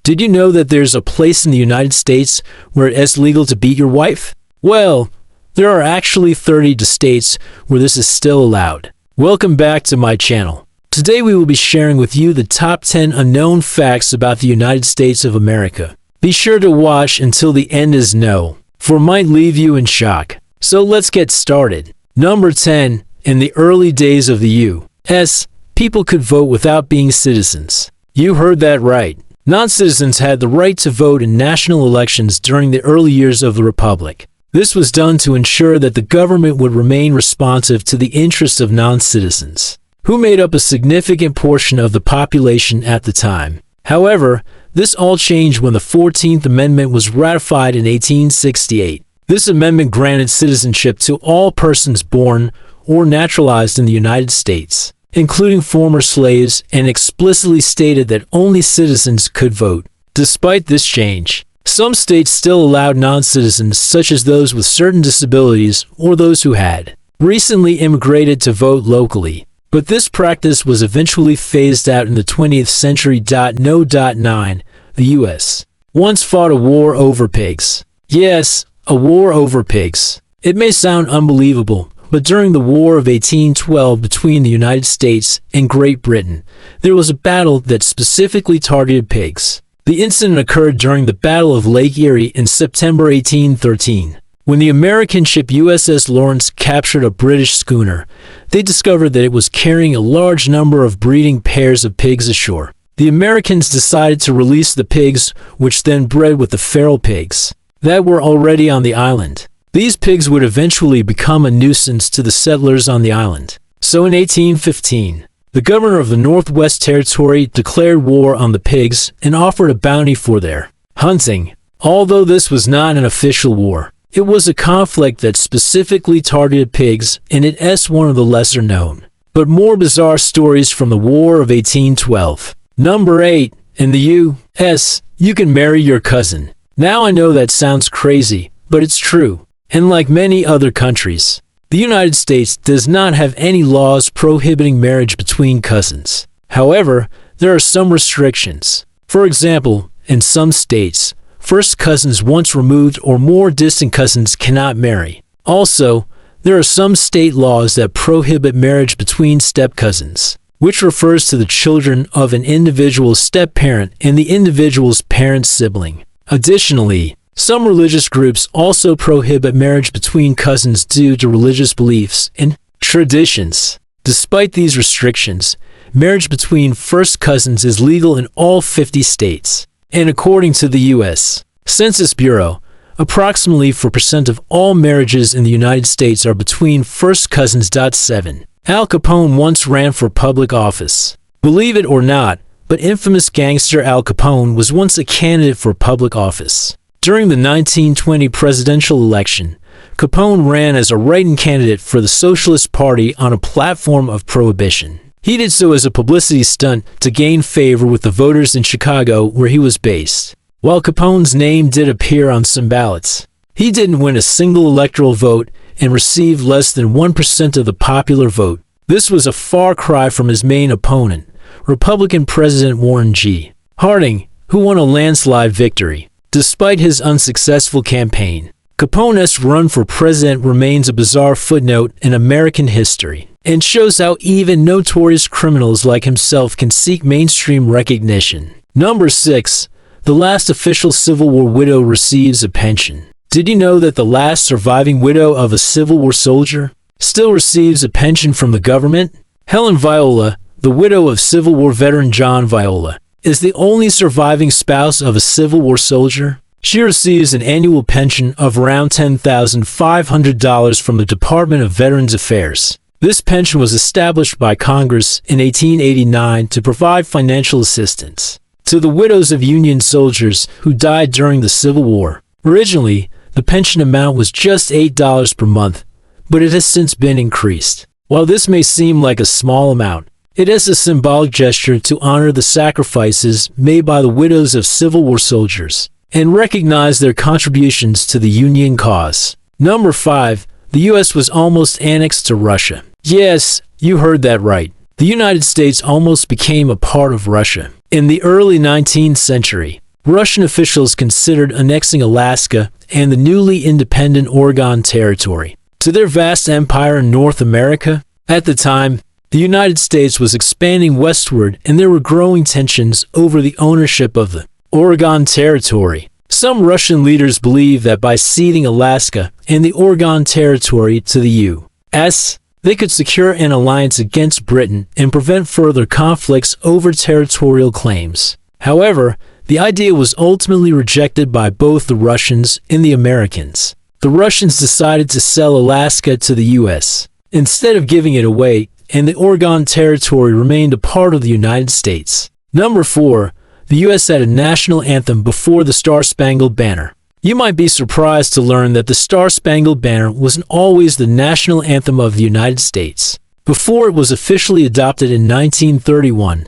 Did you know that there's a place in the United States where it is legal to beat your wife? Well, there are actually 30 states where this is still allowed. Welcome back to my channel. Today we will be sharing with you the top 10 unknown facts about the United States of America. Be sure to watch until the end is no, for it might leave you in shock. So let's get started. Number 10. In the early days of the U.S., people could vote without being citizens. You heard that right. Non-citizens had the right to vote in national elections during the early years of the Republic. This was done to ensure that the government would remain responsive to the interests of non-citizens, who made up a significant portion of the population at the time. However, this all changed when the 14th Amendment was ratified in 1868. This amendment granted citizenship to all persons born or naturalized in the United States, including former slaves, and explicitly stated that only citizens could vote. Despite this change, some states still allowed non-citizens, such as those with certain disabilities or those who had recently immigrated, to vote locally. But this practice was eventually phased out in the 20th century. No. 9. The U.S. once fought a war over pigs. Yes, a war over pigs. It may sound unbelievable, but during the War of 1812 between the United States and Great Britain, there was a battle that specifically targeted pigs. The incident occurred during the Battle of Lake Erie in September 1813. When the American ship USS Lawrence captured a British schooner, they discovered that it was carrying a large number of breeding pairs of pigs ashore. The Americans decided to release the pigs, which then bred with the feral pigs that were already on the island. These pigs would eventually become a nuisance to the settlers on the island. So in 1815, the governor of the Northwest Territory declared war on the pigs and offered a bounty for their hunting. Although this was not an official war, it was a conflict that specifically targeted pigs, and it is one of the lesser known, but more bizarre stories from the War of 1812. Number 8. In the U.S., you can marry your cousin. Now I know that sounds crazy, but it's true. And like many other countries, the United States does not have any laws prohibiting marriage between cousins. However, there are some restrictions. For example, in some states, first cousins once removed or more distant cousins cannot marry. Also, there are some state laws that prohibit marriage between step-cousins, which refers to the children of an individual's step-parent and the individual's parent sibling. Additionally, some religious groups also prohibit marriage between cousins due to religious beliefs and traditions. Despite these restrictions, marriage between first cousins is legal in all 50 states. And according to the U.S. Census Bureau, approximately 4% of all marriages in the United States are between first cousins. 7. Al Capone once ran for public office. Believe it or not, but infamous gangster Al Capone was once a candidate for public office. During the 1920 presidential election, Capone ran as a write-in candidate for the Socialist Party on a platform of prohibition. He did so as a publicity stunt to gain favor with the voters in Chicago, where he was based. While Capone's name did appear on some ballots, he didn't win a single electoral vote and received less than 1% of the popular vote. This was a far cry from his main opponent, Republican President Warren G. Harding, who won a landslide victory. Despite his unsuccessful campaign, Capone's run for president remains a bizarre footnote in American history and shows how even notorious criminals like himself can seek mainstream recognition. Number 6. The last official Civil War widow receives a pension. Did you know that the last surviving widow of a Civil War soldier still receives a pension from the government? Helen Viola, the widow of Civil War veteran John Viola, is the only surviving spouse of a Civil War soldier. She receives an annual pension of around $10,500 from the Department of Veterans Affairs. This pension was established by Congress in 1889 to provide financial assistance to the widows of Union soldiers who died during the Civil War. Originally, the pension amount was just $8 per month, but it has since been increased. While this may seem like a small amount, it is a symbolic gesture to honor the sacrifices made by the widows of Civil War soldiers and recognize their contributions to the Union cause. Number 5. The U.S. was almost annexed to Russia. Yes, you heard that right. The United States almost became a part of Russia. In the early 19th century, Russian officials considered annexing Alaska and the newly independent Oregon Territory to their vast empire in North America. At the time, the United States was expanding westward and there were growing tensions over the ownership of the Oregon Territory. Some Russian leaders believed that by ceding Alaska and the Oregon Territory to the U.S., they could secure an alliance against Britain and prevent further conflicts over territorial claims. However, the idea was ultimately rejected by both the Russians and the Americans. The Russians decided to sell Alaska to the U.S. instead of giving it away, and the Oregon Territory remained a part of the United States. Number 4. The U.S. had a national anthem before the Star-Spangled Banner. You might be surprised to learn that the Star-Spangled Banner wasn't always the national anthem of the United States. Before it was officially adopted in 1931,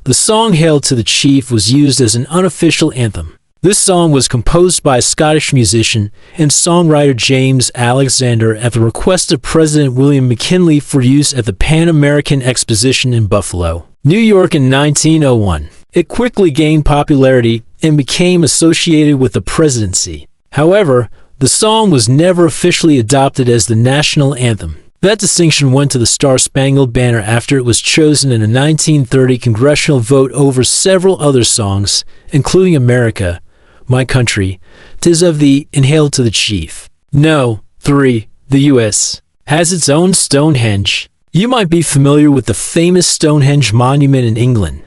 the song Hail to the Chief was used as an unofficial anthem. This song was composed by a Scottish musician and songwriter James Alexander at the request of President William McKinley for use at the Pan American Exposition in Buffalo, New York in 1901. It quickly gained popularity and became associated with the presidency. However, the song was never officially adopted as the national anthem. That distinction went to the Star-Spangled Banner after it was chosen in a 1930 congressional vote over several other songs, including America, My Country, 'Tis of Thee, and Hail to the Chief. No. 3. The U.S. has its own Stonehenge. You might be familiar with the famous Stonehenge monument in England,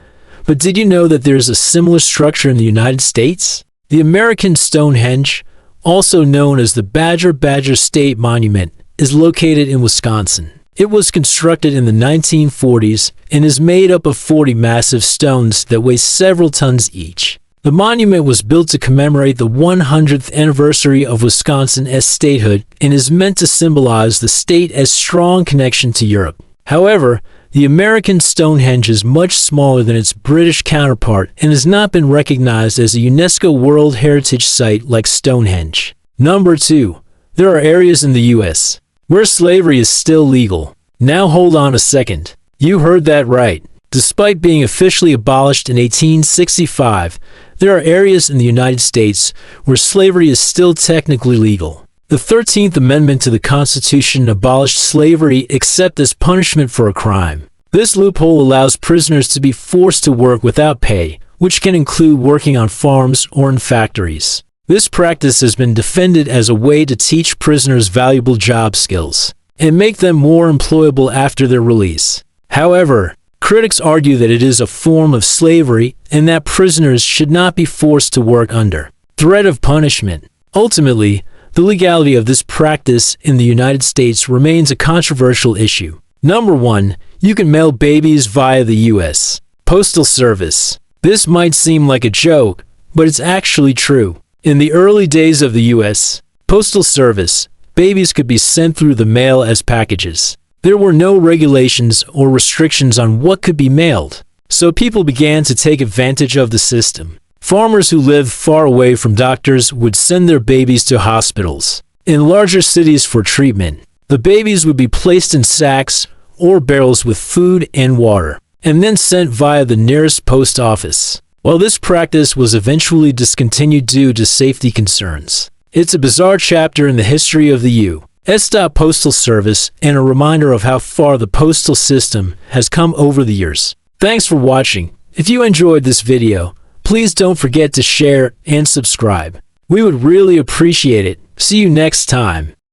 but did you know that there's a similar structure in the United States? The American Stonehenge, also known as the Badger State Monument, is located in Wisconsin. It was constructed in the 1940s and is made up of 40 massive stones that weigh several tons each. The monument was built to commemorate the 100th anniversary of Wisconsin as statehood and is meant to symbolize the state as strong connection to Europe. However, the American Stonehenge is much smaller than its British counterpart and has not been recognized as a UNESCO World Heritage Site like Stonehenge. Number 2. There are areas in the U.S. where slavery is still legal. Now hold on a second. You heard that right. Despite being officially abolished in 1865, there are areas in the United States where slavery is still technically legal. The 13th Amendment to the Constitution abolished slavery except as punishment for a crime. This loophole allows prisoners to be forced to work without pay, which can include working on farms or in factories. This practice has been defended as a way to teach prisoners valuable job skills and make them more employable after their release. However, critics argue that it is a form of slavery and that prisoners should not be forced to work under threat of punishment. Ultimately, the legality of this practice in the United States remains a controversial issue. Number 1. You can mail babies via the U.S. Postal Service. This might seem like a joke, but it's actually true. In the early days of the U.S. Postal Service, babies could be sent through the mail as packages. There were no regulations or restrictions on what could be mailed, so people began to take advantage of the system. Farmers who lived far away from doctors would send their babies to hospitals in larger cities for treatment. The babies would be placed in sacks or barrels with food and water, and then sent via the nearest post office. While this practice was eventually discontinued due to safety concerns, it's a bizarre chapter in the history of the U.S. Postal Service and a reminder of how far the postal system has come over the years. Thanks for watching. If you enjoyed this video, please don't forget to share and subscribe. We would really appreciate it. See you next time.